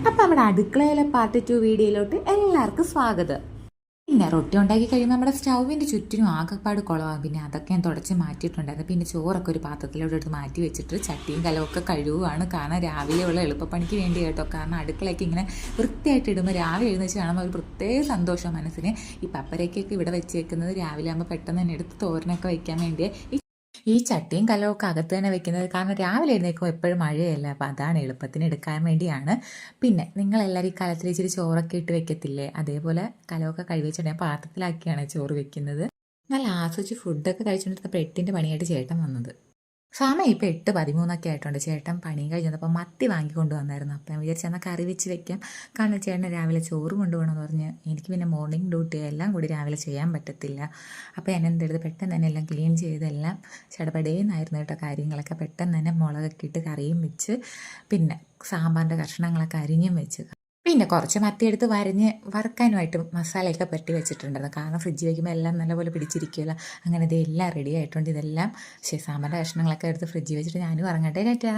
അപ്പോൾ നമ്മുടെ അടുക്കളയിലെ പാർട്ട് 2 വീഡിയോയിലോട്ട് എല്ലാവർക്കും സ്വാഗതം. പിന്നെ റൊട്ടി ഉണ്ടാക്കി കഴിയുമ്പോൾ നമ്മുടെ സ്റ്റൗവിൻ്റെ ചുറ്റിനും ആകെപ്പാട് കുളമാകും. പിന്നെ അതൊക്കെ ഞാൻ തുടച്ച് മാറ്റിയിട്ടുണ്ടായിരുന്നു. പിന്നെ ചോറൊക്കെ ഒരു പാത്രത്തിലോട്ട് എടുത്ത് മാറ്റി വെച്ചിട്ട് ചട്ടിയും കലമൊക്കെ കഴുകുകയാണ്. കാരണം രാവിലെയുള്ള എളുപ്പപ്പണിക്ക് വേണ്ടി കേട്ടോ. കാരണം അടുക്കളയൊക്കെ ഇങ്ങനെ വൃത്തിയായിട്ട് ഇടുമ്പോൾ രാവിലെ എഴുന്നേച്ച് കാണുമ്പോൾ ഒരു പ്രത്യേക സന്തോഷം മനസ്സിന്. ഈ പപ്പരയ്ക്കൊക്കെ ഇവിടെ വെച്ചേക്കുന്നത് രാവിലെ ആകുമ്പോൾ പെട്ടെന്ന് തന്നെ എടുത്ത് തോരനൊക്കെ വയ്ക്കാൻ വേണ്ടിയേ ഈ ചട്ടിയും കലമൊക്കെ അകത്ത് തന്നെ വെക്കുന്നത്. കാരണം രാവിലെ എഴുന്നേൽക്കുമ്പോൾ എപ്പോഴും മഴയല്ല, അപ്പോൾ അതാണ് എളുപ്പത്തിന് എടുക്കാൻ വേണ്ടിയാണ്. പിന്നെ നിങ്ങളെല്ലാവരും ഈ കലത്തിൽ ഇച്ചിരി ചോറൊക്കെ ഇട്ട് വെക്കത്തില്ലേ, അതേപോലെ കലമൊക്കെ കഴുകിച്ചിട്ട് ഞാൻ പാത്രത്തിലാക്കിയാണ് ചോറ് വെക്കുന്നത്. നല്ല ആസ്വദിച്ച് ഫുഡൊക്കെ കഴിച്ചുകൊണ്ടിരുന്നപ്പോൾ 8ൻ്റെ പണിയായിട്ട് ചേട്ടൻ വന്നത്. സമയം ഇപ്പോൾ 8:13 ആയിട്ടുണ്ട്. ചേട്ടൻ പണിയും കഴിഞ്ഞപ്പോൾ മത്തി വാങ്ങിക്കൊണ്ട് വന്നായിരുന്നു. അപ്പം ഞാൻ വിചാരിച്ചു എന്നാൽ കറി വെച്ച് വെക്കാം. കാരണം ചേട്ടൻ രാവിലെ ചോറ് കൊണ്ടുപോകണമെന്ന് പറഞ്ഞ് എനിക്ക് പിന്നെ മോർണിംഗ് ഡ്യൂട്ടി എല്ലാം കൂടി രാവിലെ ചെയ്യാൻ പറ്റത്തില്ല. അപ്പോൾ ഞാൻ എന്തെടുത്ത് പെട്ടെന്ന് തന്നെ എല്ലാം ക്ലീൻ ചെയ്തെല്ലാം ചടപടേന്നായിരുന്നു കേട്ടോ കാര്യങ്ങളൊക്കെ. പെട്ടെന്ന് തന്നെ മുളകൊക്കെ ഇട്ട് കറിയും വെച്ച് പിന്നെ സാമ്പാറിൻ്റെ കഷ്ണങ്ങളൊക്കെ അരിഞ്ഞും വെച്ച് പിന്നെ കുറച്ച് മത്തിയെടുത്ത് വറുക്കാനുമായിട്ട് മസാലയൊക്കെ പുരട്ടി വെച്ചിട്ടുണ്ടായിരുന്നു. കാരണം ഫ്രിഡ്ജിൽ വയ്ക്കുമ്പോൾ എല്ലാം നല്ലപോലെ പിടിച്ചിരിക്കുമല്ലോ. അങ്ങനെ ഇതെല്ലാം റെഡി ആയിട്ടുണ്ട്. ഇതെല്ലാം സാമ്പാറിൻ്റെ കഷ്ണങ്ങളൊക്കെ എടുത്ത് ഫ്രിഡ്ജിൽ വെച്ചിട്ട് ഞാനും ഇറങ്ങട്ടെ. ടാറ്റാ.